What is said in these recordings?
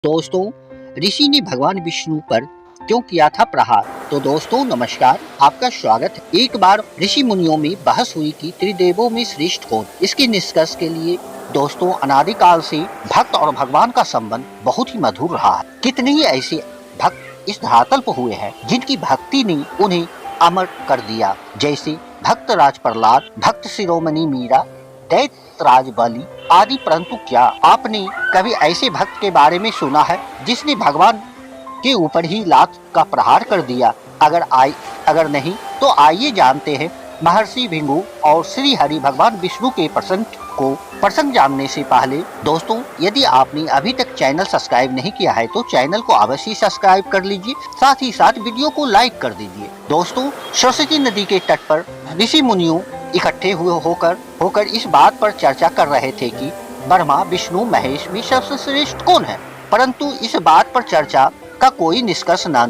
दोस्तों, ऋषि ने भगवान विष्णु पर क्यों किया था प्रहार। तो दोस्तों नमस्कार, आपका स्वागत है। एक बार ऋषि मुनियों में बहस हुई कि त्रिदेवों में श्रेष्ठ कौन। इसके निष्कर्ष के लिए दोस्तों अनादिकाल से भक्त और भगवान का संबंध बहुत ही मधुर रहा है। कितने ही ऐसे भक्त इस धरातल पर हुए हैं जिनकी भक्ति ने उन्हें अमर कर दिया, जैसे भक्त राज प्रहलाद, भक्त शिरोमणि मीरा, दैत्यराज बलि आदि। परंतु क्या आपने कभी ऐसे भक्त के बारे में सुना है जिसने भगवान के ऊपर ही लात का प्रहार कर दिया? अगर नहीं तो आइए जानते हैं महर्षि भिंगु और श्री हरि भगवान विष्णु के प्रसंग जानने से पहले दोस्तों, यदि आपने अभी तक चैनल सब्सक्राइब नहीं किया है तो चैनल को अवश्य सब्सक्राइब कर लीजिए, साथ ही साथ वीडियो को लाइक कर दीजिए। दोस्तों, सरस्वती नदी के तट पर ऋषि मुनियों इकट्ठे होकर इस बात पर चर्चा कर रहे थे कि ब्रह्मा विष्णु महेश में सबसे श्रेष्ठ कौन है। परंतु इस बात पर चर्चा का कोई निष्कर्ष न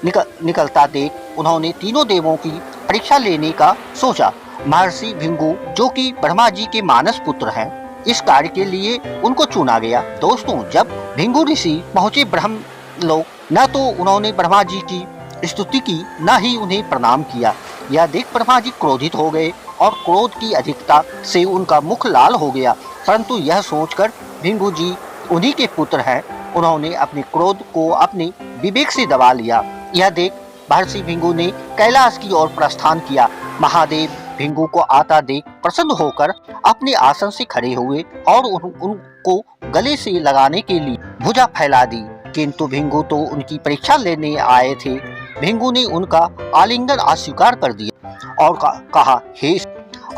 निकलता देख उन्होंने तीनों देवों की परीक्षा लेने का सोचा। महर्षि भिंगु, जो कि ब्रह्मा जी के मानस पुत्र हैं, इस कार्य के लिए उनको चुना गया। दोस्तों, जब भिंगु ऋषि पहुंचे ब्रह्मलोक, न तो उन्होंने ब्रह्मा जी की स्तुति की, न ही उन्हें प्रणाम किया। यह देख ब्रह्मा जी क्रोधित हो गए और क्रोध की अधिकता से उनका मुख लाल हो गया। परंतु यह सोचकर भिंगु जी उन्हीं के पुत्र हैं, उन्होंने अपने क्रोध को अपने विवेक से दबा लिया। यह देख महर्षि भिंगु ने कैलाश की ओर प्रस्थान किया। महादेव भिंगु को आता देख प्रसन्न होकर अपने आसन से खड़े हुए और उनको गले से लगाने के लिए भुजा फैला दी। किंतु भिंगु तो उनकी परीक्षा लेने आए थे। भिंगु ने उनका आलिंगन अस्वीकार कर दिया और कहा, हे,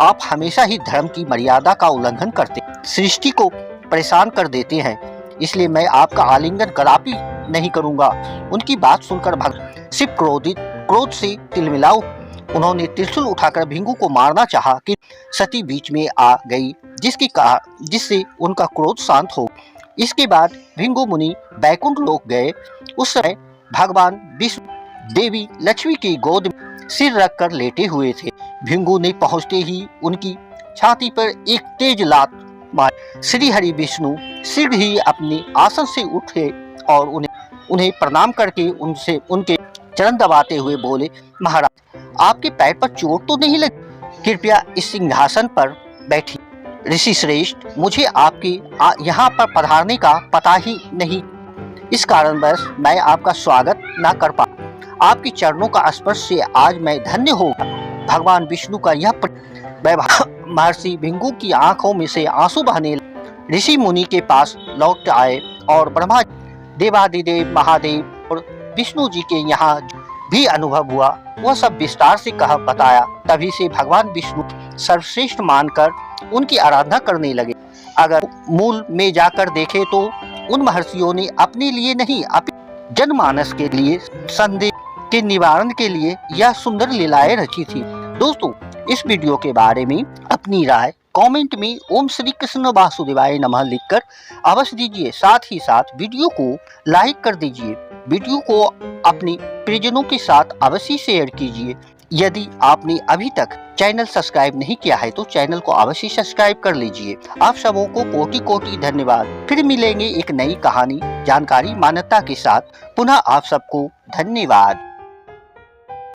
आप हमेशा ही धर्म की मर्यादा का उल्लंघन करते, सृष्टि को परेशान कर देते हैं, इसलिए मैं आपका आलिंगन कदापि नहीं करूंगा। उनकी बात सुनकर भक्त शिव क्रोध से तिलमिला उन्होंने त्रिशूल उठाकर भिंगु को मारना चाहा कि सती बीच में आ गई, जिससे उनका क्रोध शांत हो। इसके बाद भिंगु मुनि बैकुंठ लोक गए। उस समय भगवान विष्णु देवी लक्ष्मी की गोद में सिर रखकर लेटे हुए थे। भिंगु ने पहुंचते ही उनकी छाती पर एक तेज लात मारी। श्री हरि विष्णु शीघ्र ही अपने आसन से उठे और उन्हें प्रणाम करके उनके चरण दबाते हुए बोले, महाराज, आपके पैर पर चोट तो नहीं लगी? कृपया इस सिंहासन पर बैठिए। ऋषि श्रेष्ठ, मुझे आपके यहाँ पर पधारने का पता ही नहीं, इस कारणवश मैं आपका स्वागत न कर पा। आपके चरणों का स्पर्श से आज मैं धन्य होगा। भगवान विष्णु का यह महर्षि भिंगु की आंखों में से आंसू बहने लगे। ऋषि मुनि के पास लौट आए और ब्रह्मा, देवादिदेव महादेव और विष्णु जी के यहाँ भी अनुभव हुआ, वह सब विस्तार से बताया। तभी से भगवान विष्णु सर्वश्रेष्ठ मानकर उनकी आराधना करने लगे। अगर मूल में जाकर देखें तो उन महर्षियों ने अपने लिए नहीं, अपने जनमानस के लिए, संदेह के निवारण के लिए यह सुंदर लीलाएं रची थी। दोस्तों, इस वीडियो के बारे में अपनी राय कमेंट में ओम श्री कृष्ण वासुदेवाय नमः लिखकर अवश्य दीजिए। साथ ही साथ वीडियो को लाइक कर दीजिए। वीडियो को अपने परिजनों के साथ अवश्य शेयर कीजिए। यदि आपने अभी तक चैनल सब्सक्राइब नहीं किया है तो चैनल को अवश्य सब्सक्राइब कर लीजिए। आप सबों को कोटि कोटि धन्यवाद। फिर मिलेंगे एक नई कहानी, जानकारी, मान्यता के साथ। पुनः आप सबको धन्यवाद।